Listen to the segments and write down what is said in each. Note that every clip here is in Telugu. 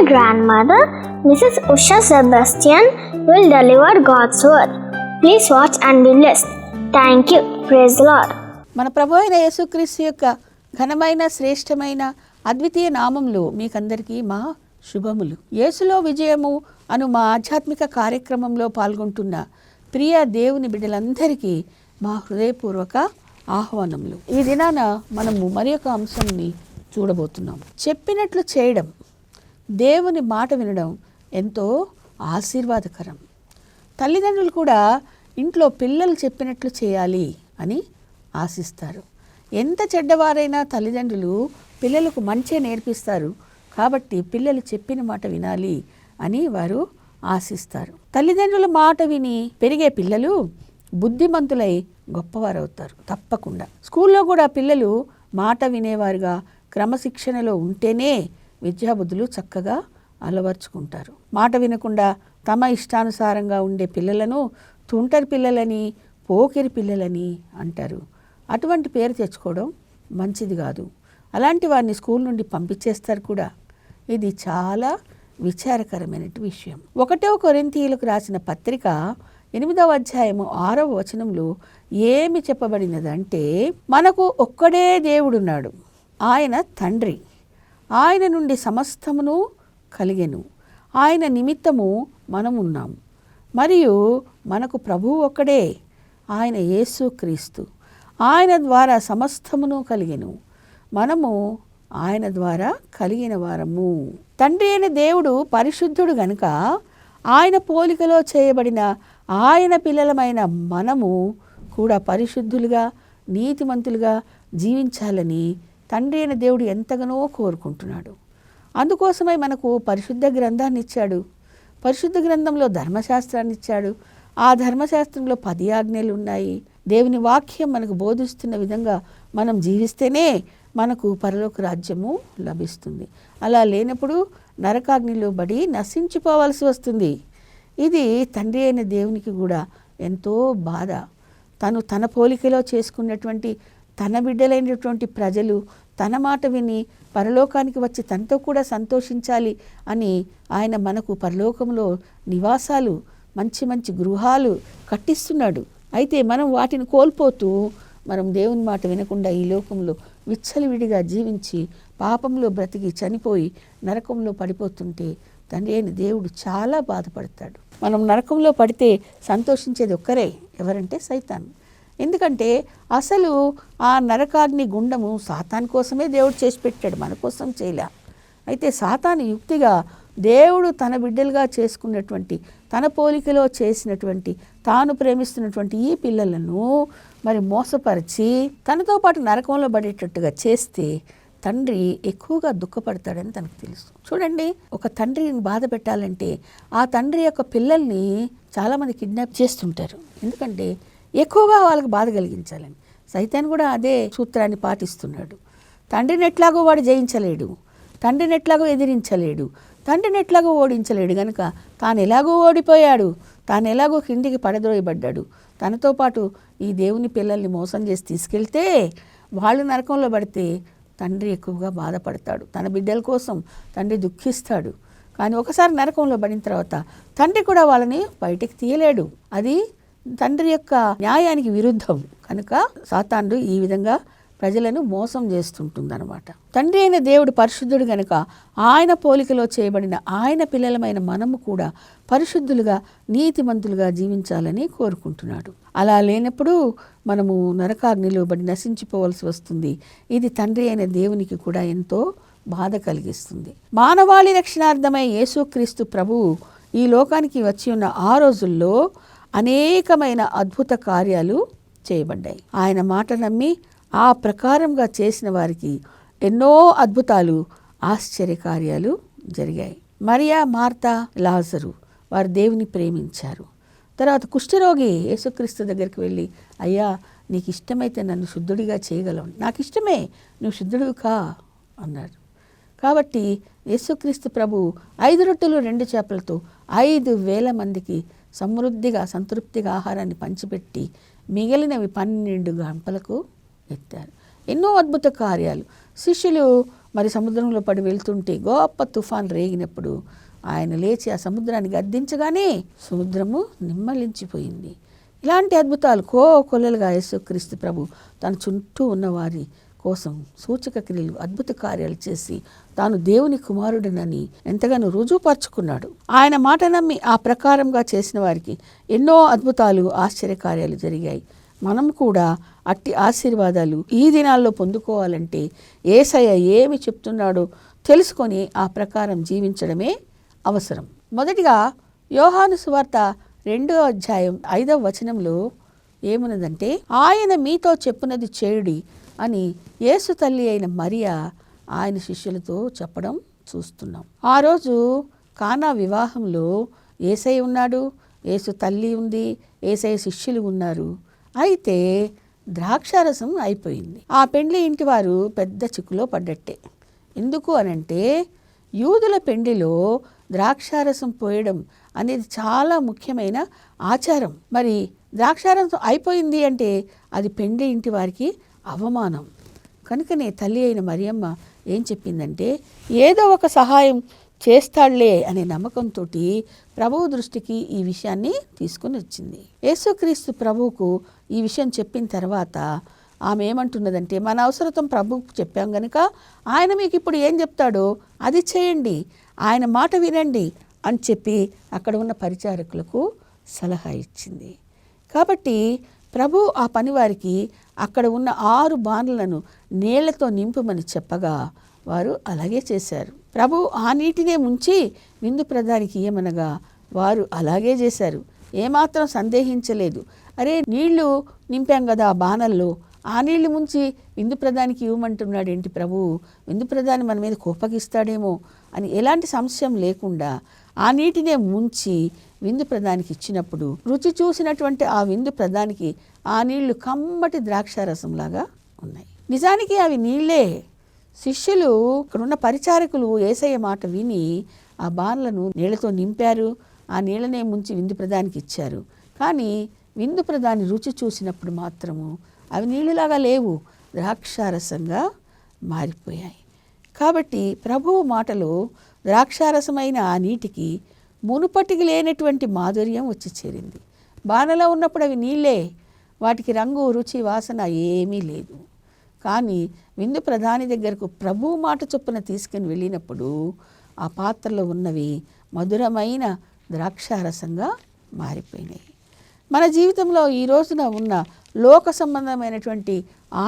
grandmother, Mrs. Usha Sebastian, will deliver God's word. Please watch and be blessed. Thank you. Praise the Lord. మన ప్రభు అయిన యేసుక్రీస్తు యొక్క ఘనమైన శ్రేష్టమైన అద్వితీయ నామంలో మీకందరికీ మా శుభములు. యేసులో విజయము అను మా ఆధ్యాత్మిక కార్యక్రమంలో పాల్గొంటున్న ప్రియ దేవుని బిడ్డలందరికీ మా హృదయపూర్వక ఆహ్వానములు. ఈ దినాన మనము మరి ఒక అంశంని చూడబోతున్నాం. చెప్పినట్లు చేయడం, దేవుని మాట వినడం ఎంతో ఆశీర్వాదకరం. తల్లిదండ్రులు కూడా ఇంట్లో పిల్లలు చెప్పినట్లు చేయాలి అని ఆశిస్తారు. ఎంత చెడ్డవారైనా తల్లిదండ్రులు పిల్లలకు మంచి నేర్పిస్తారు. కాబట్టి పిల్లలు చెప్పిన మాట వినాలి అని వారు ఆశిస్తారు. తల్లిదండ్రుల మాట విని పెరిగే పిల్లలు బుద్ధిమంతులై గొప్పవారవుతారు తప్పకుండా. స్కూల్లో కూడా పిల్లలు మాట వినేవారుగా క్రమశిక్షణలో ఉంటేనే విద్యాబుద్ధులు చక్కగా అలవర్చుకుంటారు. మాట వినకుండా తమ ఇష్టానుసారంగా ఉండే పిల్లలను తుంటరి పిల్లలని, పోకిరి పిల్లలని అంటారు. అటువంటి పేరు తెచ్చుకోవడం మంచిది కాదు. అలాంటి వారిని స్కూల్ నుండి పంపించేస్తారు కూడా. ఇది చాలా విచారకరమైన విషయం. 1 కొరింథీయులకు రాసిన పత్రిక 8వ అధ్యాయము 6వ వచనంలో ఏమి చెప్పబడినదంటే, మనకు ఒక్కడే దేవుడున్నాడు, ఆయన తండ్రి. ఆయన నుండి సమస్తమును కలిగెను, ఆయన నిమిత్తము మనమున్నాము. మరియు మనకు ప్రభువు ఒక్కడే, ఆయన యేసుక్రీస్తు. ఆయన ద్వారా సమస్తమును కలిగెను, మనము ఆయన ద్వారా కలిగిన వారము. తండ్రి అయిన దేవుడు పరిశుద్ధుడు గనుక ఆయన పోలికలో చేయబడిన ఆయన పిల్లలమైన మనము కూడా పరిశుద్ధులుగా, నీతిమంతులుగా జీవించాలని తండ్రి అయిన దేవుడు ఎంతగానో కోరుకుంటున్నాడు. అందుకోసమై మనకు పరిశుద్ధ గ్రంథాన్ని ఇచ్చాడు. పరిశుద్ధ గ్రంథంలో ధర్మశాస్త్రాన్ని ఇచ్చాడు. ఆ ధర్మశాస్త్రంలో 10 ఆజ్ఞలు ఉన్నాయి. దేవుని వాక్యం మనకు బోధిస్తున్న విధంగా మనం జీవిస్తేనే మనకు పరలోక రాజ్యము లభిస్తుంది. అలా లేనప్పుడు నరకాగ్నిలో పడి నశించిపోవాల్సి వస్తుంది. ఇది తండ్రి అయిన దేవునికి కూడా ఎంతో బాధ. తన పోలికలో చేసుకున్నటువంటి తన బిడ్డలైనటువంటి ప్రజలు తన మాట విని పరలోకానికి వచ్చి తనతో కూడా సంతోషించాలి అని ఆయన మనకు పరలోకంలో నివాసాలు, మంచి మంచి గృహాలు కట్టిస్తున్నాడు. అయితే మనం వాటిని కోల్పోతూ మనం దేవుని మాట వినకుండా ఈ లోకంలో విచ్చలవిడిగా జీవించి పాపంలో బ్రతికి చనిపోయి నరకంలో పడిపోతుంటే తండ్రి అయిన దేవుడు చాలా బాధపడతాడు. మనం నరకంలో పడితే సంతోషించేది ఒక్కరే, ఎవరంటే సైతాన్. ఎందుకంటే అసలు ఆ నరకాగ్ని గుండము సాతాను కోసమే దేవుడు చేసి పెట్టాడు, మన కోసం చేయలే. అయితే సాతాను యుక్తిగా దేవుడు తన బిడ్డలుగా చేసుకున్నటువంటి, తన పోలికలో చేసినటువంటి, తాను ప్రేమిస్తున్నటువంటి ఈ పిల్లలను మరి మోసపరిచి తనతో పాటు నరకంలో పడేటట్టుగా చేస్తే తండ్రి ఎక్కువగా దుఃఖపడతాడని తనకు తెలుసు. చూడండి, ఒక తండ్రిని బాధ పెట్టాలంటే ఆ తండ్రి యొక్క పిల్లల్ని చాలామంది కిడ్నాప్ చేస్తుంటారు. ఎందుకంటే ఎక్కువగా వాళ్ళకి బాధ కలిగించాలని. సైతాన్ కూడా అదే సూత్రాన్ని పాటిస్తున్నాడు. తండ్రిని ఎట్లాగో వాడు జయించలేడు, తండ్రిని ఎట్లాగో ఎదిరించలేడు, తండ్రిని ఎట్లాగో ఓడించలేడు. కనుక తాను ఎలాగో ఓడిపోయాడు, తాను ఎలాగో కిందికి పడద్రోయబడ్డాడు. తనతో పాటు ఈ దేవుని పిల్లల్ని మోసం చేసి తీసుకెళ్తే వాళ్ళు నరకంలో పడితే తండ్రి ఎక్కువగా బాధపడతాడు. తన బిడ్డల కోసం తండ్రి దుఃఖిస్తాడు. కానీ ఒకసారి నరకంలో పడిన తర్వాత తండ్రి కూడా వాళ్ళని బయటికి తీయలేడు. అది తండ్రి యొక్క న్యాయానికి విరుద్ధం. కనుక సాతానుడు ఈ విధంగా ప్రజలను మోసం చేస్తుంటుందన్నమాట. తండ్రి అయిన దేవుడు పరిశుద్ధుడు గనుక ఆయన పోలికలో చేయబడిన ఆయన పిల్లలమైన మనము కూడా పరిశుద్ధులుగా, నీతిమంతులుగా జీవించాలని కోరుకుంటున్నాడు. అలా లేనప్పుడు మనము నరకాగ్నిలో పడి నశించిపోవలసి వస్తుంది. ఇది తండ్రి అయిన దేవునికి కూడా ఎంతో బాధ కలిగిస్తుంది. మానవాళి రక్షణార్థమై యేసుక్రీస్తు ప్రభువు ఈ లోకానికి వచ్చి ఉన్న ఆ రోజుల్లో అనేకమైన అద్భుత కార్యాలు చేయబడ్డాయి. ఆయన మాట నమ్మి ఆ ప్రకారంగా చేసిన వారికి ఎన్నో అద్భుతాలు, ఆశ్చర్యకార్యాలు జరిగాయి. మరియా, మార్తా, లాజరు వారు దేవుని ప్రేమించారు. తర్వాత కుష్ఠరోగి యేసుక్రీస్తు దగ్గరికి వెళ్ళి, అయ్యా నీకు ఇష్టమైతే నన్ను శుద్ధుడిగా చేయగలవు, నాకు ఇష్టమే, నువ్వు శుద్ధుడివి కా అన్నాడు. కాబట్టి యేసుక్రీస్తు ప్రభు 5 రొట్టెలు 2 చేపలతో 5,000 మందికి సమృద్ధిగా, సంతృప్తిగా ఆహారాన్ని పంచిపెట్టి మిగిలినవి 12 గంపలకు ఎత్తారు. ఎన్నో అద్భుత కార్యాలు. శిష్యులు మరి సముద్రంలో పడి వెళ్తుంటే గొప్ప తుఫాన్ రేగినప్పుడు ఆయన లేచి ఆ సముద్రాన్ని గద్దించగానే సముద్రము నిమ్మలించిపోయింది. ఇలాంటి అద్భుతాలు కొల్లలుగా యేసుక్రీస్తు ప్రభు తన చుట్టూ ఉన్న వారి కోసం సూచక క్రియలు, అద్భుత కార్యాలు చేసి తాను దేవుని కుమారుడనని ఎంతగానో రుజువుపరుచుకున్నాడు. ఆయన మాట నమ్మి ఆ ప్రకారంగా చేసిన వారికి ఎన్నో అద్భుతాలు, ఆశ్చర్యకార్యాలు జరిగాయి. మనం కూడా అట్టి ఆశీర్వాదాలు ఈ దినాల్లో పొందుకోవాలంటే యేసయ్య ఏమి చెప్తున్నాడో తెలుసుకొని ఆ ప్రకారం జీవించడమే అవసరం. మొదటిగా యోహాను సువార్త 2వ అధ్యాయం 5వ వచనంలో ఏమున్నదంటే, ఆయన మీతో చెప్పునది చేయుడి అని యేసు తల్లి అయిన మరియా ఆయన శిష్యులతో చెప్పడం చూస్తున్నాం. ఆ రోజు కానా వివాహంలో యేసయ్య ఉన్నాడు, యేసు తల్లి ఉంది, యేసయ్య శిష్యులు ఉన్నారు. అయితే ద్రాక్షారసం అయిపోయింది. ఆ పెండ్లి ఇంటి వారు పెద్ద చిక్కులో పడ్డట్టే. ఎందుకు అనంటే యూదుల పెండిలో ద్రాక్షారసం పోయడం అనేది చాలా ముఖ్యమైన ఆచారం. మరి ద్రాక్షారసం అయిపోయింది అంటే అది పెండ్లి ఇంటి వారికి అవమానం. కనుకనే తల్లి అయిన మరియమ్మ ఏం చెప్పిందంటే, ఏదో ఒక సహాయం చేస్తాడులే అనే నమ్మకంతో ప్రభువు దృష్టికి ఈ విషయాన్ని తీసుకుని వచ్చింది. యేసుక్రీస్తు ప్రభువుకు ఈ విషయం చెప్పిన తర్వాత ఆమె ఏమంటున్నదంటే, మన అవసరతం ప్రభువుకు చెప్పాం గనుక ఆయన మీకు ఇప్పుడు ఏం చెప్తాడో అది చేయండి, ఆయన మాట వినండి అని చెప్పి అక్కడ ఉన్న పరిచారకులకు సలహా ఇచ్చింది. కాబట్టి ప్రభు ఆ పనివారికి అక్కడ ఉన్న 6 బాణలను నీళ్లతో నింపమని చెప్పగా వారు అలాగే చేశారు. ప్రభు ఆ నీటినే ముంచి విందు ప్రధానికి ఇయ్యమనగా వారు అలాగే చేశారు. ఏమాత్రం సందేహించలేదు. అరే, నీళ్లు నింపాం కదా ఆ బాణల్లో, ఆ నీళ్లు ముంచి విందు ప్రధానికి ఇవ్వమంటున్నాడు ఏంటి ప్రభు, విందు ప్రధాని మన మీద కోపగిస్తాడేమో అని ఎలాంటి సంశయం లేకుండా ఆ నీటినే ముంచి విందు ప్రధానికి ఇచ్చినప్పుడు రుచి చూసినటువంటి ఆ విందు ప్రధానికి ఆ నీళ్లు కమ్మటి ద్రాక్షారసంలాగా ఉన్నాయి. నిజానికి అవి నీళ్లే. శిష్యులు, ఇక్కడున్న పరిచారకులు యేసయ్య మాట విని ఆ బాణలను నీళ్లతో నింపారు, ఆ నీళ్ళనే ముంచి విందు ప్రధానికి ఇచ్చారు. కానీ విందు ప్రధాని రుచి చూసినప్పుడు మాత్రము అవి నీళ్ళలాగా లేవు, ద్రాక్షారసంగా మారిపోయాయి. కాబట్టి ప్రభువు మాటలో ద్రాక్షారసమైన ఆ నీటికి మునుపటికి లేనటువంటి మాధుర్యం వచ్చి చేరింది. బాణలో ఉన్నప్పుడు అవి నీళ్ళే, వాటికి రంగు, రుచి, వాసన ఏమీ లేదు. కానీ విందు ప్రధాని దగ్గరకు ప్రభువు మాట చొప్పున తీసుకుని వెళ్ళినప్పుడు ఆ పాత్రలో ఉన్నవి మధురమైన ద్రాక్షారసంగా మారిపోయినాయి. మన జీవితంలో ఈ రోజున ఉన్న లోక సంబంధమైనటువంటి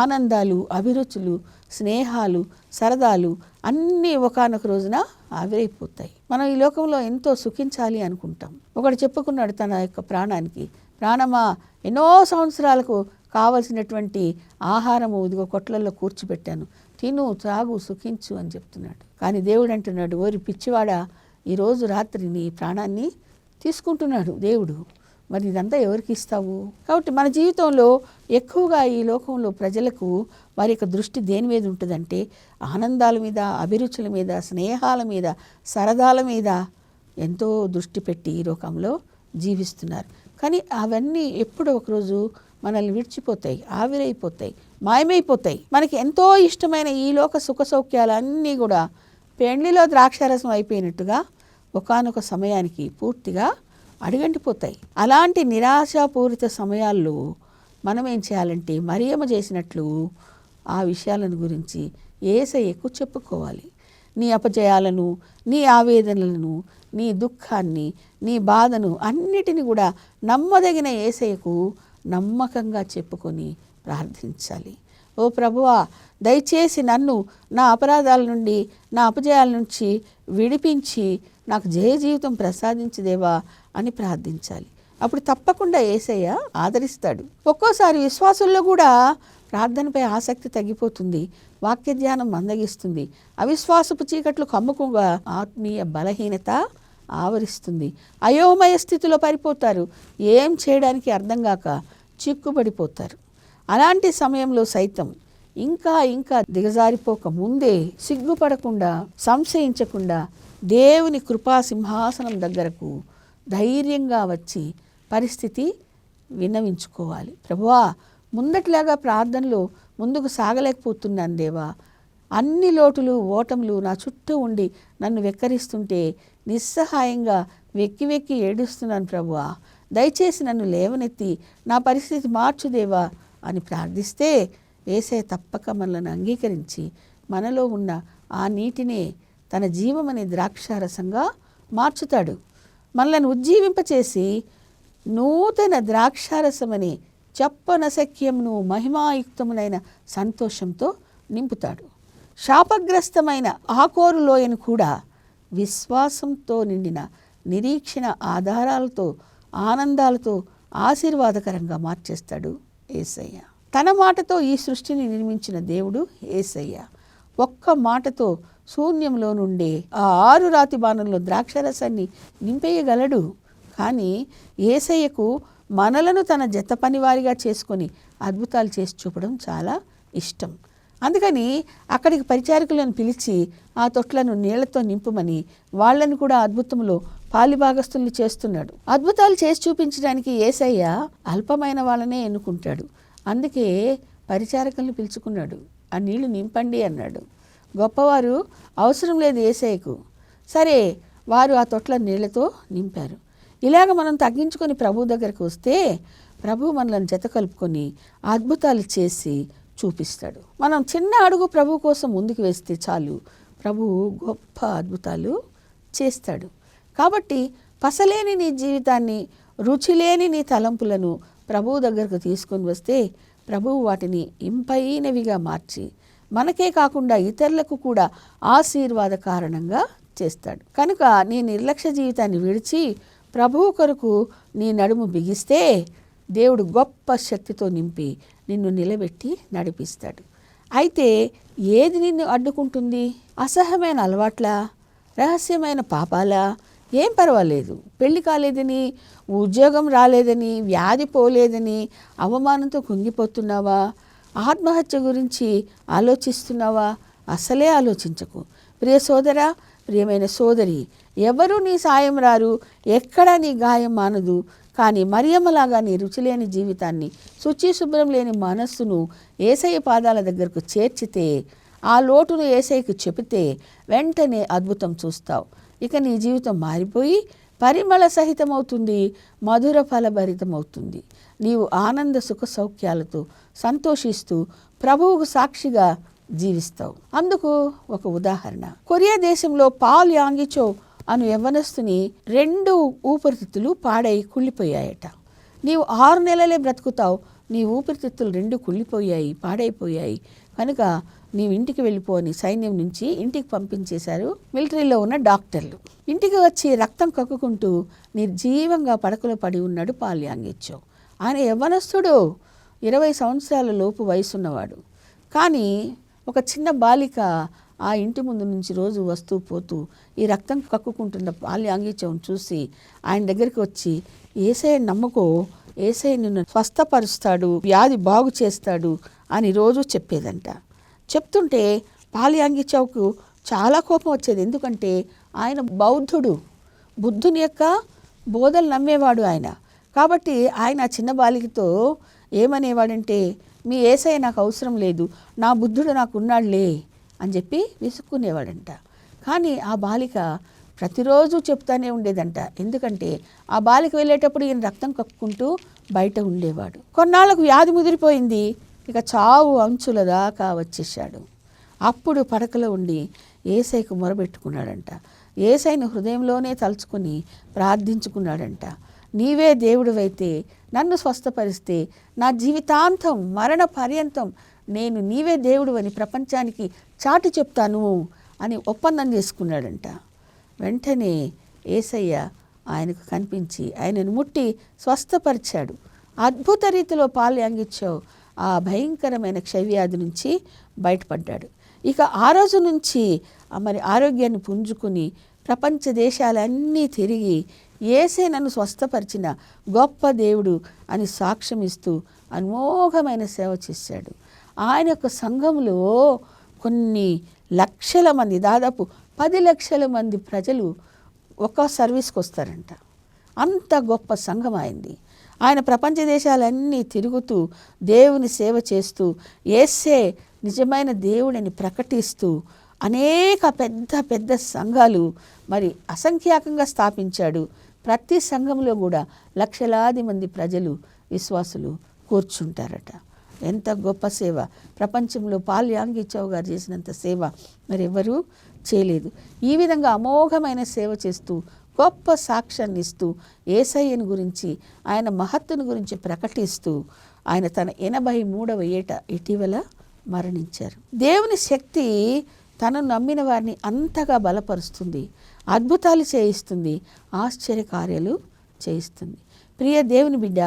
ఆనందాలు, అభిరుచులు, స్నేహాలు, సరదాలు అన్నీ ఒకానొక రోజున ఆవిరైపోతాయి. మనం ఈ లోకంలో ఎంతో సుఖించాలి అనుకుంటాం. ఒకడు చెప్పుకున్నాడు తన యొక్క ప్రాణానికి, ప్రాణమా, ఎన్నో సంవత్సరాలకు కావలసినటువంటి ఆహారము ఇదిగో కొట్లల్లో కూర్చిపెట్టాను, తిను, త్రాగు, సుఖించు అని చెప్తున్నాడు. కానీ దేవుడు అంటున్నాడు, ఓరి పిచ్చివాడా, ఈరోజు రాత్రి నీ ప్రాణాన్ని తీసుకుంటున్నాడు దేవుడు, మరి ఇదంతా ఎవరికి ఇస్తావు? కాబట్టి మన జీవితంలో ఎక్కువగా ఈ లోకంలో ప్రజలకు వారి యొక్క దృష్టి దేని మీద ఉంటుందంటే ఆనందాల మీద, అభిరుచుల మీద, స్నేహాల మీద, సరదాల మీద ఎంతో దృష్టి పెట్టి ఈ లోకంలో జీవిస్తున్నారు. కానీ అవన్నీ ఎప్పుడో ఒకరోజు మనల్ని విడిచిపోతాయి, ఆవిరైపోతాయి, మాయమైపోతాయి. మనకి ఎంతో ఇష్టమైన ఈ లోక సుఖ సౌఖ్యాలు అన్నీ కూడా పెండ్లిలో ద్రాక్షారసం అయిపోయినట్టుగా ఒకానొక సమయానికి పూర్తిగా అడుగంటిపోతాయి. అలాంటి నిరాశాపూరిత సమయాల్లో మనం ఏం చేయాలంటే మరియమ్మ చేసినట్లు ఆ విషయాలను గురించి యేసయ్యకు చెప్పుకోవాలి. నీ అపజయాలను, నీ ఆవేదనలను, నీ దుఃఖాన్ని, నీ బాధను అన్నిటిని కూడా నమ్మదగిన యేసయ్యకు నమ్మకంగా చెప్పుకొని ప్రార్థించాలి. ఓ ప్రభువా, దయచేసి నన్ను నా అపరాధాల నుండి, నా అపజయాల నుంచి విడిపించి నాకు జయ జీవితం ప్రసాదించదేవా అని ప్రార్థించాలి. అప్పుడు తప్పకుండా యేసయ్య ఆదరిస్తాడు. ఒక్కోసారి విశ్వాసుల్లో కూడా ప్రార్థనపై ఆసక్తి తగ్గిపోతుంది, వాక్య ధ్యానం మందగిస్తుంది, అవిశ్వాసపు చీకట్లు కమ్ముకుగా ఆత్మీయ బలహీనత ఆవరిస్తుంది, అయోమయ స్థితిలో పడిపోతారు, ఏం చేయడానికి అర్థం కాక చిక్కుబడిపోతారు. అలాంటి సమయంలో సైతం ఇంకా ఇంకా దిగజారిపోక ముందే సిగ్గుపడకుండా, సంశయించకుండా దేవుని కృపా సింహాసనం దగ్గరకు ధైర్యంగా వచ్చి పరిస్థితి విన్నవించుకోవాలి. ప్రభువా, ముందటిలాగా ప్రార్థనలో ముందుకు సాగలేకపోతున్నాను దేవా, అన్ని లోటులు ఓటములు నా చుట్టూ ఉండి నన్ను వెక్కరిస్తుంటే నిస్సహాయంగా వెక్కి వెక్కి ఏడుస్తున్నాను ప్రభువా, దయచేసి నన్ను లేవనెత్తి నా పరిస్థితి మార్చుదేవా అని ప్రార్థిస్తే యేసయ్య తప్పక మనలను అంగీకరించి మనలో ఉన్న ఆ నీటినే తన జీవమనే ద్రాక్షారసంగా మార్చుతాడు. మనలను ఉజ్జీవింపచేసి నూతన ద్రాక్షారసమని చెప్పనశక్యమును మహిమాయుక్తమునైన సంతోషంతో నింపుతాడు. శాపగ్రస్తమైన ఆకోరు లోయను కూడా విశ్వాసంతో నిండిన నిరీక్షణ ఆధారాలతో ఆనందాలతో ఆశీర్వాదకరంగా మార్చేస్తాడు యేసయ్య. తన మాటతో ఈ సృష్టిని నిర్మించిన దేవుడు యేసయ్య. ఒక్క మాటతో శూన్యంలో నుండే ఆ 6 రాతి బాణంలో ద్రాక్షరసాన్ని నింపేయగలడు. కానీ యేసయ్యకు మనలను తన జత పనివారిగా చేసుకొని అద్భుతాలు చేసి చూపడం చాలా ఇష్టం. అందుకని అక్కడికి పరిచారికులను పిలిచి ఆ తొట్లను నీళ్లతో నింపుమని వాళ్ళని కూడా అద్భుతంలో పాలిభాగస్తుల్ని చేస్తున్నాడు. అద్భుతాలు చేసి చూపించడానికి యేసయ్య అల్పమైన వాళ్ళనే ఎన్నుకుంటాడు. అందుకే పరిచారకులను పిలుచుకున్నాడు. ఆ నీళ్లు నింపండి అన్నాడు. గొప్పవారు అవసరం లేదు యేసయ్యకు. సరే, వారు ఆ తొట్ల నీళ్లతో నింపారు. ఇలాగ మనం తగ్గించుకొని ప్రభు దగ్గరకు వస్తే ప్రభు మనలను జత కలుపుకొని అద్భుతాలు చేసి చూపిస్తాడు. మనం చిన్న అడుగు ప్రభు కోసం ముందుకు వేస్తే చాలు, ప్రభు గొప్ప అద్భుతాలు చేస్తాడు. కాబట్టి పసలేని నీ జీవితాన్ని, రుచిలేని నీ తలంపులను ప్రభువు దగ్గరకు తీసుకొని వస్తే ప్రభువు వాటిని ఇంపైనవిగా మార్చి మనకే కాకుండా ఇతరులకు కూడా ఆశీర్వాద కారణంగా చేస్తాడు. కనుక నీ నిర్లక్ష్య జీవితాన్ని విడిచి ప్రభువు కొరకు నీ నడుము బిగిస్తే దేవుడు గొప్ప శక్తితో నింపి నిన్ను నిలబెట్టి నడిపిస్తాడు. అయితే ఏది నిన్ను అడ్డుకుంటుంది? అసహ్యమైన అలవాట్లా, రహస్యమైన పాపాలా? ఏం పర్వాలేదు. పెళ్లి కాలేదని, ఉద్యోగం రాలేదని, వ్యాధి పోలేదని అవమానంతో కుంగిపోతున్నావా? ఆత్మహత్య గురించి ఆలోచిస్తున్నావా? అసలే ఆలోచించకు. ప్రియ సోదరా, ప్రియమైన సోదరి, ఎవరు నీ సాయం రారు, ఎక్కడా నీ గాయం మానదు. కానీ మరియమ్మలాగా నీ రుచిలేని జీవితాన్ని, శుచి శుభ్రం లేని మనస్సును యేసయ్య పాదాల దగ్గరకు చేర్చితే, ఆ లోటును యేసయ్యకు చెబితే వెంటనే అద్భుతం చూస్తావు. ఇక నీ జీవితం మారిపోయి పరిమళ సహితమవుతుంది, మధుర ఫలభరితమవుతుంది. నీవు ఆనంద సుఖ సౌఖ్యాలతో సంతోషిస్తూ ప్రభువుకు సాక్షిగా జీవిస్తావు. అందుకు ఒక ఉదాహరణ. కొరియా దేశంలో పాల్ యాంగిచో అను యవ్వనస్తుని 2 ఊపిరితిత్తులు పాడై కుళ్ళిపోయాయట. నీవు 6 నెలలే బ్రతుకుతావు, నీ ఊపిరితిత్తులు 2 కుళ్ళిపోయాయి, పాడైపోయాయి, కనుక నీవు ఇంటికి వెళ్ళిపో అని సైన్యం నుంచి ఇంటికి పంపించేశారు మిలిటరీలో ఉన్న డాక్టర్లు. ఇంటికి వచ్చి రక్తం కక్కుకుంటూ నిర్జీవంగా పడకలో పడి ఉన్నాడు పాల్ యాంగిచో. ఆయన యవ్వనస్తుడు, 20 సంవత్సరాల లోపు వయసున్నవాడు. కానీ ఒక చిన్న బాలిక ఆ ఇంటి ముందు నుంచి రోజు వస్తూ పోతూ ఈ రక్తం కక్కుకుంటున్న పాల్ యాంగిచోను చూసి ఆయన దగ్గరికి వచ్చి, యేసయ్య నమ్ముకో, యేసయ్య నిన్ను స్వస్థపరుస్తాడు, వ్యాధి బాగు చేస్తాడు అని రోజు చెప్పేదంట. చెప్తుంటే పాల్ యాంగిచోకు చాలా కోపం వచ్చేది. ఎందుకంటే ఆయన బౌద్ధుడు, బుద్ధుని యొక్క బోధలు నమ్మేవాడు ఆయన. కాబట్టి ఆయన ఆ చిన్న బాలికతో ఏమనేవాడంటే, మీ యేసయ్య నాకు అవసరం లేదు, నా బుద్ధుడు నాకు ఉన్నాడులే అని చెప్పి విసుక్కునేవాడంట. కానీ ఆ బాలిక ప్రతిరోజు చెప్తానే ఉండేదంట. ఎందుకంటే ఆ బాలిక వెళ్ళేటప్పుడు ఈయన రక్తం కక్కుకుంటూ బయట ఉండేవాడు. కొన్నాళ్ళకు వ్యాధి ముదిరిపోయింది, ఇక చావు అంచుల దాకా వచ్చేసాడు. అప్పుడు పడకలో ఉండి యేసయ్యకు మొరబెట్టుకున్నాడంట. యేసయ్యను హృదయంలోనే తలుచుకుని ప్రార్థించుకున్నాడంట. నీవే దేవుడివైతే నన్ను స్వస్థపరిస్తే నా జీవితాంతం మరణ పర్యంతం నేను నీవే దేవుడు అని ప్రపంచానికి చాటి చెప్తాను అని ఒప్పందం చేసుకున్నాడంట. వెంటనే యేసయ్య ఆయనకు కనిపించి ఆయనను ముట్టి స్వస్థపరిచాడు. అద్భుత రీతిలో పాల్ యాంగిచో ఆ భయంకరమైన క్షయవ్యాధి నుంచి బయటపడ్డాడు. ఇక ఆ రోజు నుంచి మరి ఆరోగ్యాన్ని పుంజుకుని ప్రపంచ దేశాలన్నీ తిరిగి యేసే నన్ను స్వస్థపరిచిన గొప్ప దేవుడు అని సాక్ష్యం ఇస్తూ అమోఘమైన సేవ చేశాడు. ఆయన యొక్క సంఘంలో కొన్ని లక్షల మంది, దాదాపు 10 లక్షల మంది ప్రజలు ఒక సర్వీస్కి వస్తారంట. అంత గొప్ప సంఘం అయింది. ఆయన ప్రపంచ దేశాలన్నీ తిరుగుతూ దేవుని సేవ చేస్తూ యేసే నిజమైన దేవుడిని ప్రకటిస్తూ అనేక పెద్ద పెద్ద సంఘాలు మరి అసంఖ్యాకంగా స్థాపించాడు. ప్రతి సంఘంలో కూడా లక్షలాది మంది ప్రజలు విశ్వాసులు కూర్చుంటారట. ఎంత గొప్ప సేవ! ప్రపంచంలో పాల్ యాంగి చౌ గారు చేసినంత సేవ మరి ఎవరూ చేయలేదు. ఈ విధంగా అమోఘమైన సేవ చేస్తూ గొప్ప సాక్ష్యాన్ని ఇస్తూ యేసయ్యను గురించి, ఆయన మహత్తును గురించి ప్రకటిస్తూ ఆయన తన 83వ ఏట ఇటీవల మరణించారు. దేవుని శక్తి తనను నమ్మిన వారిని అంతగా బలపరుస్తుంది, అద్భుతాలు చేయిస్తుంది, ఆశ్చర్యకార్యాలు చేయిస్తుంది. ప్రియ దేవుని బిడ్డ,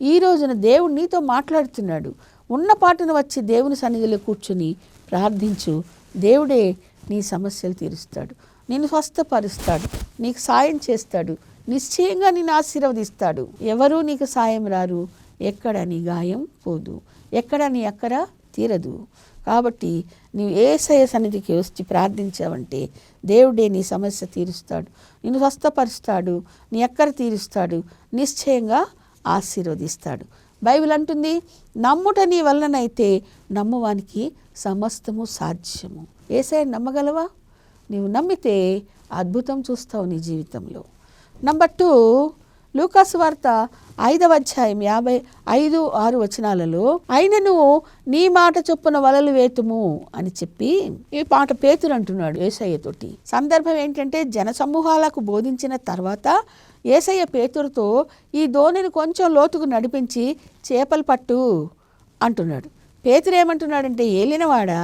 ఈ రోజున దేవుడు నీతో మాట్లాడుతున్నాడు. ఉన్న పాటును వచ్చి దేవుని సన్నిధిలో కూర్చుని ప్రార్థించు. దేవుడే నీ సమస్యలు తీరుస్తాడు, నిన్ను స్వస్థపరుస్తాడు, నీకు సాయం చేస్తాడు, నిశ్చయంగా నిన్ను ఆశీర్వదిస్తాడు. ఎవరూ నీకు సాయం రారు, ఎక్కడ నీ గాయం పోదు, ఎక్కడ నీ అక్కర తీరదు. కాబట్టి నీవు యేసయ్య సన్నిధికి వచ్చి ప్రార్థించావంటే దేవుడే నీ సమస్య తీరుస్తాడు, నిన్ను స్వస్థపరుస్తాడు, నీ అక్కర తీరుస్తాడు, నిశ్చయంగా ఆశీర్వదిస్తాడు. బైబిల్ అంటుంది, నమ్ముట నీ వలనైతే నమ్మువానికి సమస్తము సాధ్యము. యేసయ్యను నమ్మగలవా? నీవు నమ్మితే అద్భుతం చూస్తావు నీ జీవితంలో. నంబర్ 2, లూకాసు వార్త 5వ అధ్యాయం 55-6 వచనాలలో, అయినను నీ మాట చొప్పున వలలు వేతుము అని చెప్పి ఈ మాట పేతురు అంటున్నాడు యేసయ్యతోటి. సందర్భం ఏంటంటే, జనసమూహాలకు బోధించిన తర్వాత యేసయ్య పేతురుతో ఈ దోణిని కొంచెం లోతుకు నడిపించి చేపలు పట్టు అంటున్నాడు. పేతురు ఏమంటున్నాడంటే, ఏలినవాడా,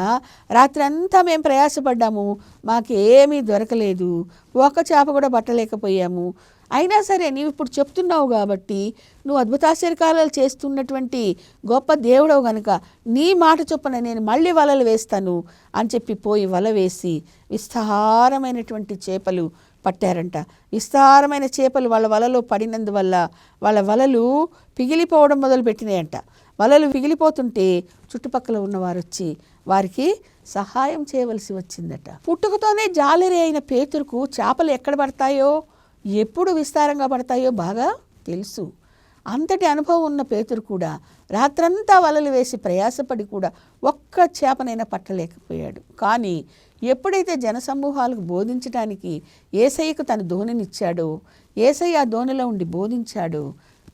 రాత్రి అంతా మేము ప్రయాసపడ్డాము, మాకేమీ దొరకలేదు, ఒక్క చేప కూడా పట్టలేకపోయాము. అయినా సరే నీవు ఇప్పుడు చెప్తున్నావు కాబట్టి, నువ్వు అద్భుతాశ్చర్యకార్యాలు చేస్తున్నటువంటి గొప్ప దేవుడవు గనుక నీ మాట చొప్పున నేను మళ్ళీ వలలు వేస్తాను అని చెప్పి పోయి వల వేసి విస్తారమైనటువంటి చేపలు పట్టారంట. విస్తారమైన చేపలు వాళ్ళ వలలో పడినందువల్ల వాళ్ళ వలలు పిగిలిపోవడం మొదలుపెట్టినాయంట. వలలు పిగిలిపోతుంటే చుట్టుపక్కల ఉన్నవారు వచ్చి వారికి సహాయం చేయవలసి వచ్చిందట. పుట్టుకతోనే జాలరి అయిన పేతురుకు చేపలు ఎక్కడ పడతాయో, ఎప్పుడు విస్తారంగా పడతాయో బాగా తెలుసు. అంతటి అనుభవం ఉన్న పేతురు కూడా రాత్రంతా వలలు వేసి ప్రయాసపడి కూడా ఒక్క చేపనైనా పట్టలేకపోయాడు. కానీ ఎప్పుడైతే జనసమూహాలకు బోధించడానికి యేసయ్యకు తన దోణినిచ్చాడో, యేసయ్య ఆ దోణిలో ఉండి బోధించాడో,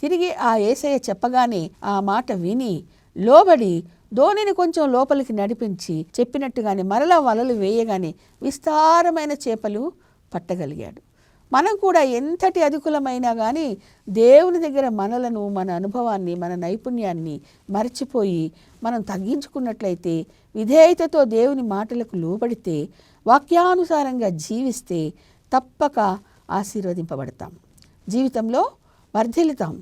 తిరిగి ఆ యేసయ్య చెప్పగానే ఆ మాట విని లోబడి దోణిని కొంచెం లోపలికి నడిపించి చెప్పినట్టుగానే మరలా వలలు వేయగానే విస్తారమైన చేపలు పట్టగలిగాడు. మనం కూడా ఎంతటి అధికులమైనా కానీ దేవుని దగ్గర మనలను, మన అనుభవాన్ని, మన నైపుణ్యాన్ని మర్చిపోయి మనం తగ్గించుకున్నట్లయితే, విధేయతతో దేవుని మాటలకు లోబడితే, వాక్యానుసారంగా జీవిస్తే తప్పక ఆశీర్వదింపబడతాం, జీవితంలో వర్ధిల్లుతాం.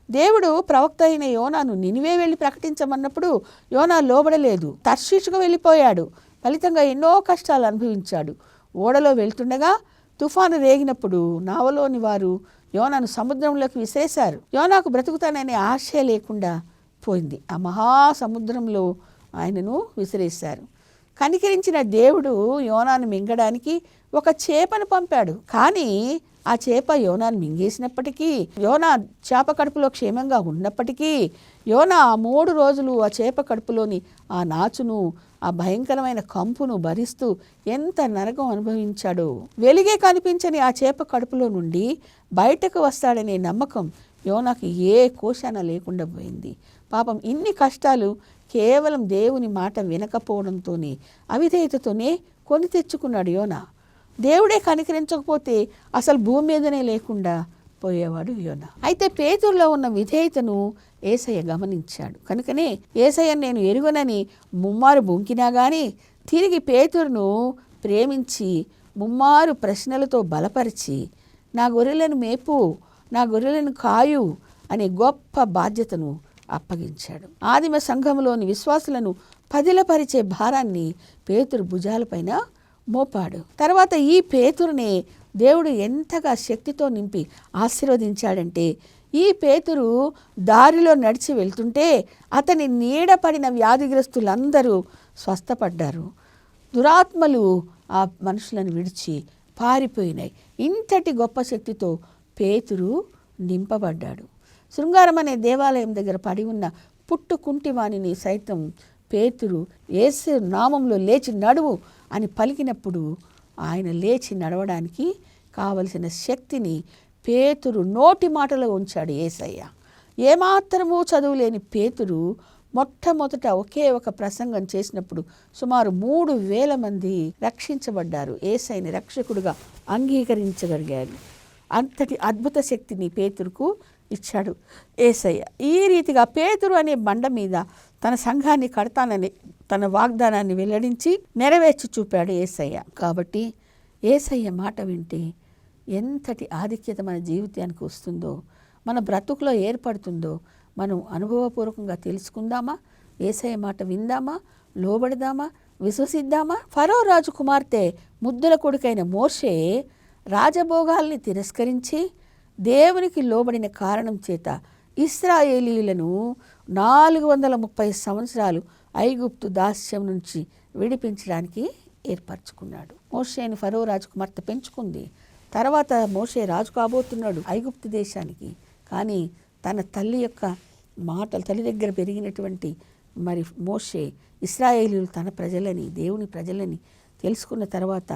దేవుడు ప్రవక్త అయిన యోనాను నినివే వెళ్ళి ప్రకటించమన్నప్పుడు యోనా లోబడలేదు, తర్షీషుకు వెళ్ళిపోయాడు. ఫలితంగా ఎన్నో కష్టాలు అనుభవించాడు. ఓడలో వెళ్తుండగా తుఫాను రేగినప్పుడు నావలోని వారు యోనాను సముద్రంలోకి విసిరేశారు. యోనాకు బ్రతుకుతాననే ఆశ లేకుండా పోయింది. ఆ మహాసముద్రంలో ఆయనను విసిరేశారు. కనికరించిన దేవుడు యోనాను మింగడానికి ఒక చేపను పంపాడు. కానీ ఆ చేప యోనాను మింగేసినప్పటికీ, యోనా చేప కడుపులో క్షేమంగా ఉన్నప్పటికీ, యోనా 3 రోజులు ఆ చేప కడుపులోని ఆ నాచును, ఆ భయంకరమైన కంపును భరిస్తూ ఎంత నరకం అనుభవించాడో. వెలిగే కనిపించని ఆ చేప కడుపులో నుండి బయటకు వస్తాడనే నమ్మకం యోనాకి ఏ కోశాన లేకుండా పోయింది. పాపం ఇన్ని కష్టాలు కేవలం దేవుని మాట వినకపోవడంతోనే, అవిధేయతతోనే కొని తెచ్చుకున్నాడు యోనా. దేవుడే కనికరించకపోతే అసలు భూమి మీదనే లేకుండా పోయేవాడు యోనా. అయితే పేతురులో ఉన్న విధేయతను యేసయ్య గమనించాడు. కనుకనే యేసయ్యను నేను ఎరుగనని ముమ్మారు బొంకినా కానీ తిరిగి పేతురును ప్రేమించి ముమ్మారు ప్రశ్నలతో బలపరిచి, నా గొర్రెలను మేపు, నా గొర్రెలను కాయు అనే గొప్ప బాధ్యతను అప్పగించాడు. ఆదిమ సంఘంలోని విశ్వాసులను పదిలపరిచే భారాన్ని పేతురు భుజాలపైన మోపాడు. తర్వాత ఈ పేతురునే దేవుడు ఎంతగా శక్తితో నింపి ఆశీర్వదించాడంటే, ఈ పేతురు దారిలో నడిచి వెళ్తుంటే అతని నీడపడిన వ్యాధిగ్రస్తులందరూ స్వస్థపడ్డారు. దురాత్మలు ఆ మనుషులను విడిచి పారిపోయినాయి. ఇంతటి గొప్ప శక్తితో పేతురు నింపబడ్డాడు. శృంగారం అనే దేవాలయం దగ్గర పడి ఉన్న పుట్టుకుంటి వాణిని సైతం పేతురు యేసు నామంలో లేచి నడువు అని పలికినప్పుడు ఆయన లేచి నడవడానికి కావలసిన శక్తిని పేతురు నోటి మాటలో ఉంచాడు యేసయ్య. ఏమాత్రమూ చదువులేని పేతురు మొట్టమొదట ఒకే ఒక ప్రసంగం చేసినప్పుడు సుమారు 3,000 మంది రక్షించబడ్డారు, యేసయ్యని రక్షకుడుగా అంగీకరించగలిగారు. అంతటి అద్భుత శక్తిని పేతురుకు ఇచ్చాడు యేసయ్య. ఈ రీతిగా పేతురు అనే బండ మీద తన సంఘాన్ని కడతానని తన వాగ్దానాన్ని వెల్లడించి నెరవేర్చి చూపాడు యేసయ్య. కాబట్టి యేసయ్య మాట వింటే ఎంతటి ఆధిక్యత మన జీవితానికి వస్తుందో, మన బ్రతుకులో ఏర్పడుతుందో మనం అనుభవపూర్వకంగా తెలుసుకుందామా? యేసయ్య మాట విందామా? లోబడదామా? విశ్వసిద్దామా? ఫరో రాజు కుమార్తె ముద్దుల కొడుకైన మోషే రాజభోగాల్ని తిరస్కరించి దేవునికి లోబడిన కారణం చేత ఇశ్రాయేలీయులను 430 సంవత్సరాలు ఐగుప్తు దాస్యం నుంచి విడిపించడానికి ఏర్పరచుకున్నాడు. మోషేని ఫరో రాజు కుమార్తె పెంచుకుంది. తర్వాత మోషే రాజు కాబోతున్నాడు ఐగుప్తు దేశానికి. కానీ తన తల్లి యొక్క మాటలు, తల్లి దగ్గర పెరిగినటువంటి మరి మోషే ఇశ్రాయేలీయులు తన ప్రజలని, దేవుని ప్రజలని తెలుసుకున్న తర్వాత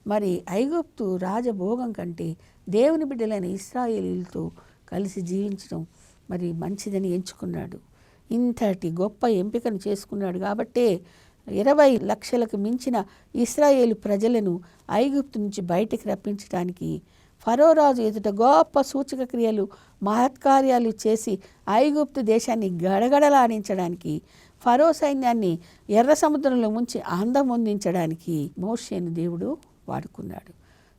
మరి ఐగుప్తు రాజభోగం కంటే దేవుని బిడ్డలైన ఇశ్రాయేలీయులతో కలిసి జీవించడం మరి మంచిదని ఎంచుకున్నాడు. ఇంతటి గొప్ప ఎంపికను చేసుకున్నాడు కాబట్టే 20 లక్షలకు మించిన ఇశ్రాయేలు ప్రజలను ఐగుప్తు నుంచి బయటికి రప్పించడానికి ఫరో రాజు ఎదుట గొప్ప సూచక క్రియలు, మహత్కార్యాలు చేసి ఐగుప్తు దేశాన్ని గడగడలాడించడానికి, ఫరో సైన్యాన్ని ఎర్ర సముద్రంలో ముంచి అందమొందించడానికి మోషేను దేవుడు వాడుకున్నాడు.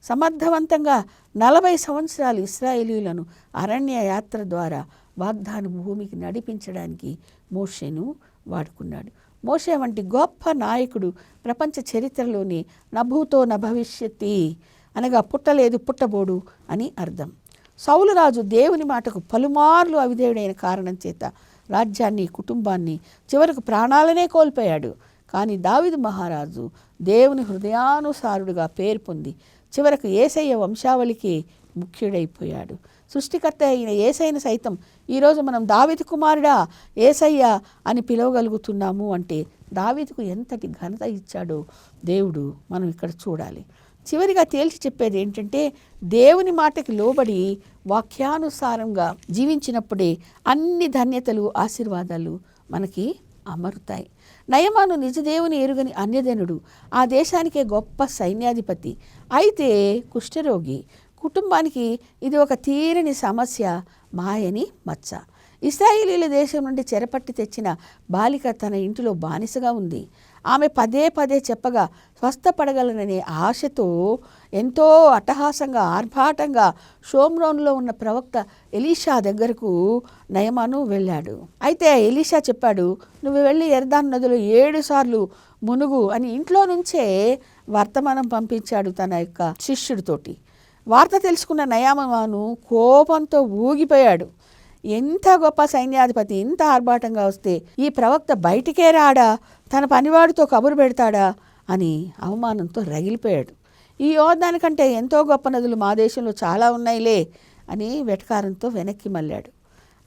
సమర్థవంతంగా 40 సంవత్సరాలు ఇశ్రాయేలీయులను అరణ్య యాత్ర ద్వారా వాగ్దాన భూమికి నడిపించడానికి మోషేను వాడుకున్నాడు. మోషే వంటి గొప్ప నాయకుడు ప్రపంచ చరిత్రలోని నభూతో నభవిష్యతి అనగా పుట్టలేదు, పుట్టబోడు అని అర్థం. సౌలు రాజు దేవుని మాటకు పలుమార్లు అవిధేయుడైన కారణం చేత రాజ్యాన్ని, కుటుంబాన్ని, చివరకు ప్రాణాలనే కోల్పోయాడు. కానీ దావీదు మహారాజు దేవుని హృదయానుసారుడుగా పేరు పొంది చివరకు యేసయ్య వంశావళికి ముఖ్యుడైపోయాడు. సృష్టికర్త అయిన యేసయ్యను సైతం ఈరోజు మనం దావీదు కుమారుడా, యేసయ్య అని పిలవగలుగుతున్నాము అంటే దావీదుకు ఎంతటి ఘనత ఇచ్చాడో దేవుడు మనం ఇక్కడ చూడాలి. చివరిగా తేల్చి చెప్పేది ఏంటంటే, దేవుని మాటకి లోబడి వాక్యానుసారంగా జీవించినప్పుడే అన్ని ధన్యతలు, ఆశీర్వాదాలు మనకి అమరుతాయి. నయమాను నిజదేవుని ఎరుగని అన్యజనుడు, ఆ దేశానికే గొప్ప సైన్యాధిపతి. అయితే కుష్ఠరోగి. కుటుంబానికి ఇది ఒక తీరని సమస్య, మాయని మచ్చ. ఇశ్రాయేలీల దేశం నుండి చెరపట్టి తెచ్చిన బాలిక తన ఇంటిలో బానిసగా ఉంది. ఆమె పదే పదే చెప్పగా స్వస్థపడగలననే ఆశతో ఎంతో అట్టహాసంగా, ఆర్భాటంగా షోమ్రోన్లో ఉన్న ప్రవక్త ఎలీషా దగ్గరకు నయమాను వెళ్ళాడు. అయితే ఎలీషా చెప్పాడు, నువ్వు వెళ్ళి యర్దాను నదిలో 7 సార్లు మునుగు అని ఇంట్లో నుంచే వర్తమానం పంపించాడు తన యొక్క శిష్యుడితోటి. వార్త తెలుసుకున్న నయమాను కోపంతో ఊగిపోయాడు. ఎంత గొప్ప సైన్యాధిపతి ఇంత ఆర్భాటంగా వస్తే ఈ ప్రవక్త బయటికే రాడా, తన పనివాడితో కబురు పెడతాడా అని అవమానంతో రగిలిపోయాడు. ఈ యోర్దానికంటే ఎంతో గొప్ప నదులు మా దేశంలో చాలా ఉన్నాయిలే అని వెటకారంతో వెనక్కి మళ్ళాడు.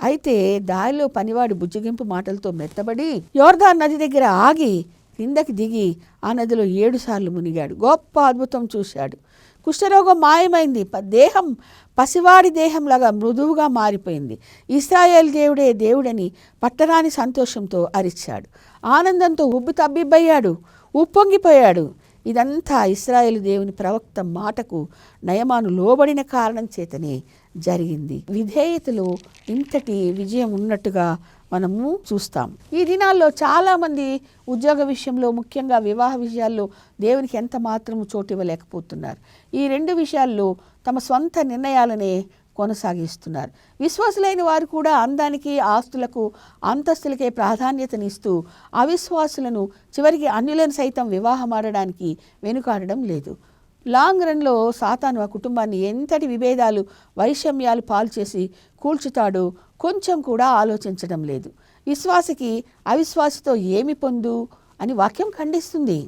అయితే దారిలో పనివాడి బుజ్జగింపు మాటలతో మెత్తబడి యోర్దాన్ నది దగ్గర ఆగి కిందకి దిగి ఆ నదిలో 7 సార్లు మునిగాడు. గొప్ప అద్భుతం చూశాడు. కుష్ఠరోగం మాయమైంది. దేహం పసివాడి దేహంలాగా మృదువుగా మారిపోయింది. ఇశ్రాయేల్ దేవుడే దేవుడని పట్టరాని సంతోషంతో అరిచాడు. ఆనందంతో ఉబ్బితబ్బిబ్బయ్యాడు, ఉప్పొంగిపోయాడు. ఇదంతా ఇశ్రాయేలు దేవుని ప్రవక్త మాటకు నయమాను లోబడిన కారణం చేతనే జరిగింది. విధేయతలో ఇంతటి విజయం ఉన్నట్టుగా మనము చూస్తాం. ఈ దినాల్లో చాలామంది ఉద్యోగ విషయంలో, ముఖ్యంగా వివాహ విషయాల్లో దేవునికి ఎంత మాత్రము చోటు ఇవ్వలేకపోతున్నారు. ఈ 2 విషయాల్లో తమ స్వంత నిర్ణయాలనే కొనసాగిస్తున్నారు. విశ్వాసులైన వారు కూడా అందానికి, ఆస్తులకు, అంతస్తులకే ప్రాధాన్యతనిస్తూ అవిశ్వాసులను, చివరికి అన్యులను సైతం వివాహం ఆడడానికి వెనుకాడడం లేదు. లాంగ్ రన్లో సాతాను ఆ కుటుంబాన్ని ఎంతటి విభేదాలు, వైషమ్యాలు పాలు చేసి కూల్చుతాడో కొంచెం కూడా ఆలోచించడం లేదు. విశ్వాసికి అవిశ్వాసితో ఏమి పొందు అని వాక్యం ఖండిస్తుంది.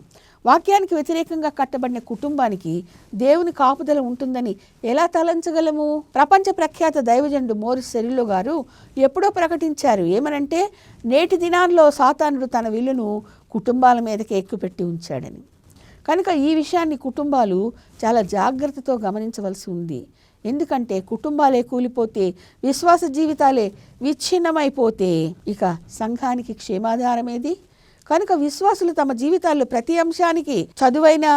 వాక్యానికి వ్యతిరేకంగా కట్టబడిన కుటుంబానికి దేవుని కాపుదల ఉంటుందని ఎలా తలంచగలము? ప్రపంచ ప్రఖ్యాత దైవజనుడు మోరిస్ సెరిల్లో గారు ఎప్పుడో ప్రకటించారు. ఏమనంటే, నేటి దినాల్లో సాతానుడు తన విల్లును కుటుంబాల మీదకి ఎక్కుపెట్టి ఉంచాడని. కనుక ఈ విషయాన్ని కుటుంబాలు చాలా జాగ్రత్తతో గమనించవలసి ఉంది. ఎందుకంటే కుటుంబాలే కూలిపోతే, విశ్వాస జీవితాలే విచ్ఛిన్నమైపోతే ఇక సంఘానికి క్షేమాధారమేది? కనుక విశ్వాసులు తమ జీవితాల్లో ప్రతి అంశానికి, చదువైనా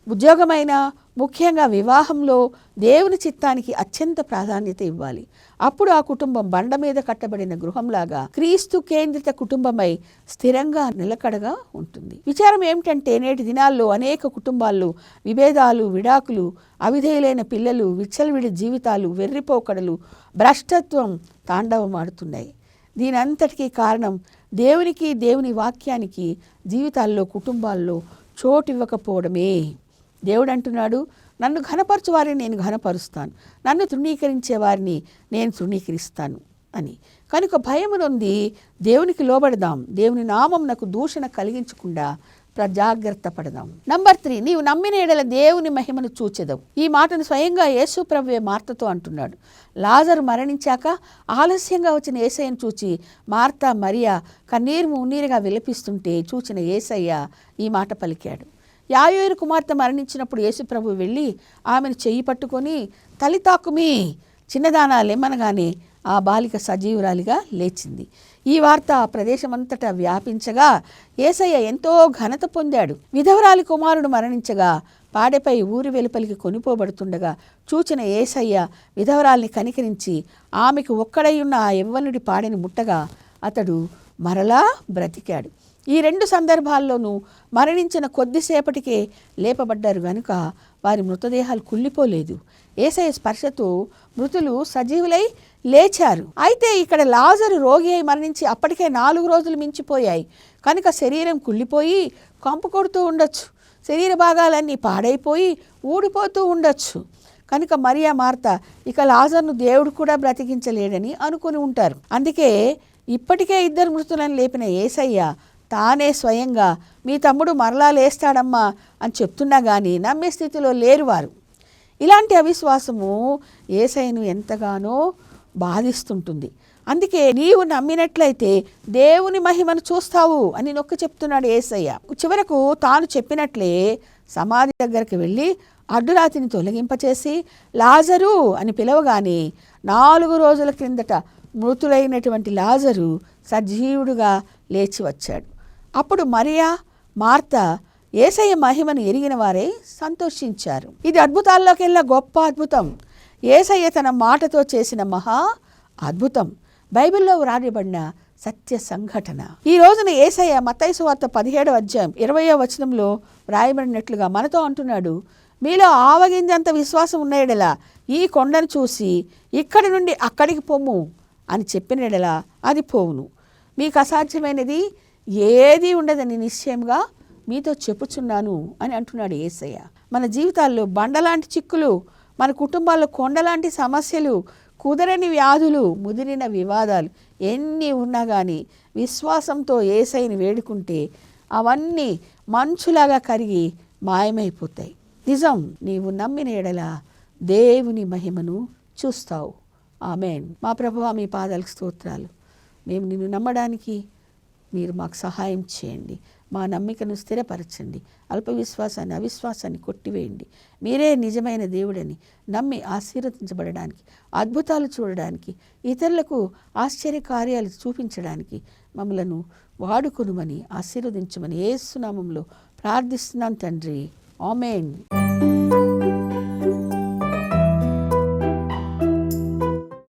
ఉద్యోగమైనా, ముఖ్యంగా వివాహంలో దేవుని చిత్తానికి అత్యంత ప్రాధాన్యత ఇవ్వాలి. అప్పుడు ఆ కుటుంబం బండ మీద కట్టబడిన గృహంలాగా క్రీస్తు కేంద్రిత కుటుంబమై స్థిరంగా నిలకడగా ఉంటుంది. విచారం ఏమిటంటే, నేటి దినాల్లో అనేక కుటుంబాల్లో విభేదాలు, విడాకులు, అవిధేయులైన పిల్లలు, విచ్చలవిడి జీవితాలు, వెర్రిపోకడలు, భ్రష్టత్వం తాండవమాడుతున్నాయి. దీని అంతటికీ కారణం దేవునికి, దేవుని వాక్యానికి జీవితాల్లో, కుటుంబాల్లో చోటు ఇవ్వకపోవడమే. దేవుడు అంటున్నాడు, నన్ను ఘనపరచు వారిని నేను ఘనపరుస్తాను, నన్ను తృణీకరించే వారిని నేను తృణీకరిస్తాను అని. కనుక భయమునుంది దేవునికి లోబడదాం. దేవుని నామమునకు దూషణ కలిగించకుండా జాగ్రత్త పడదాం. నంబర్ 3, నీవు నమ్మిన ఎడల దేవుని మహిమను చూచెదవు. ఈ మాటను స్వయంగా యేసు ప్రభువే మార్తతో అంటున్నాడు. లాజరు మరణించాక ఆలస్యంగా వచ్చిన యేసయ్యను చూచి మార్తా, మరియా కన్నీరు మున్నీరుగా విలపిస్తుంటే చూచిన యేసయ్య ఈ మాట పలికాడు. యాయోరు కుమార్తె మరణించినప్పుడు యేసు ప్రభువు వెళ్ళి ఆమెను చెయ్యి పట్టుకొని తలితాకుమి, చిన్నదానా లెమ్మనగానే ఆ బాలిక సజీవురాలిగా లేచింది. ఈ వార్త ఆ ప్రదేశమంతటా వ్యాపించగా యేసయ్య ఎంతో ఘనత పొందాడు. విధవరాలి కుమారుడు మరణించగా పాడెపై ఊరి వెలుపలికి కొనిపోబడుతుండగా చూచిన యేసయ్య విధవరాల్ని కనికరించి ఆమెకు ఒక్కడై ఉన్న ఆ యవ్వనుడి పాడెని ముట్టగా అతడు మరలా బ్రతికాడు. ఈ 2 సందర్భాల్లోనూ మరణించిన కొద్దిసేపటికే లేపబడ్డారు గనుక వారి మృతదేహాలు కుళ్ళిపోలేదు. యేసయ్య స్పర్శతో మృతులు సజీవులై లేచారు. అయితే ఇక్కడ లాజరు రోగి అయి మరణించి అప్పటికే 4 రోజులు మించిపోయాయి కనుక శరీరం కుళ్ళిపోయి కంపు కొడుతూ ఉండొచ్చు, శరీర భాగాలన్నీ పాడైపోయి ఊడిపోతూ ఉండొచ్చు. కనుక మరియా, మార్త ఇక లాజర్ను దేవుడు కూడా బ్రతికించలేడని అనుకుని ఉంటారు. అందుకే ఇప్పటికే 2 మృతులను లేపిన యేసయ్య తానే స్వయంగా మీ తమ్ముడు మరలా లేస్తాడమ్మా అని చెప్తున్నా కానీ నమ్మే స్థితిలో లేరు వారు. ఇలాంటి అవిశ్వాసము యేసయ్యను ఎంతగానో బాధిస్తుంటుంది. అందుకే నీవు నమ్మినట్లయితే దేవుని మహిమను చూస్తావు అని నొక్కి చెప్తున్నాడు యేసయ్య. చివరకు తాను చెప్పినట్లే సమాధి దగ్గరికి వెళ్ళి అడ్డురాతిని తొలగింపచేసి లాజరు అని పిలవగానే 4 రోజుల క్రిందట మృతులైనటువంటి లాజరు సజీవుడుగా లేచి వచ్చాడు. అప్పుడు మరియా, మార్త యేసయ్య మహిమను ఎరిగిన వారే సంతోషించారు. ఇది అద్భుతాల్లోకెల్లా గొప్ప అద్భుతం. యేసయ్య తన మాటతో చేసిన మహా అద్భుతం, బైబిల్లో వ్రాయబడిన సత్య సంఘటన. ఈ రోజున యేసయ్య మత్తయి సువార్త 17వ అధ్యాయం 20వ వచనంలో వ్రాయబడినట్లుగా మనతో అంటున్నాడు, మీలో ఆవగింజంత విశ్వాసం ఉన్న ఎడల ఈ కొండను చూసి ఇక్కడి నుండి అక్కడికి పొమ్ము అని చెప్పిన ఎడల అది పోవును. మీకు అసాధ్యమైనది ఏదీ ఉండదని నిశ్చయంగా మీతో చెప్పుచున్నాను అని అంటున్నాడు యేసయ్య. మన జీవితాల్లో బండలాంటి చిక్కులు, మన కుటుంబాల్లో కొండలాంటి సమస్యలు, కుదరని వ్యాధులు, ముదిరిన వివాదాలు ఎన్ని ఉన్నా కానీ విశ్వాసంతో యేసయ్యని వేడుకుంటే అవన్నీ మంచులాగా కరిగి మాయమైపోతాయి. నిజం, నీవు నమ్మిన ఎడల దేవుని మహిమను చూస్తావు. ఆమేన్. మా ప్రభువా, మీ పాదాలకు స్తోత్రాలు. మేము నిన్ను నమ్మడానికి మీరు మాకు సహాయం చేయండి. మా నమ్మికను స్థిరపరచండి. అల్ప విశ్వాసాన్ని, అవిశ్వాసాన్ని కొట్టివేయండి. మీరే నిజమైన దేవుడని నమ్మి ఆశీర్వదించబడడానికి, అద్భుతాలు చూడడానికి, ఇతరులకు ఆశ్చర్య కార్యాలు చూపించడానికి మమ్మలను వాడుకొనుమని ఆశీర్వదించమని యేసు నామములో ప్రార్థిస్తున్నాను తండ్రి. ఆమేన్.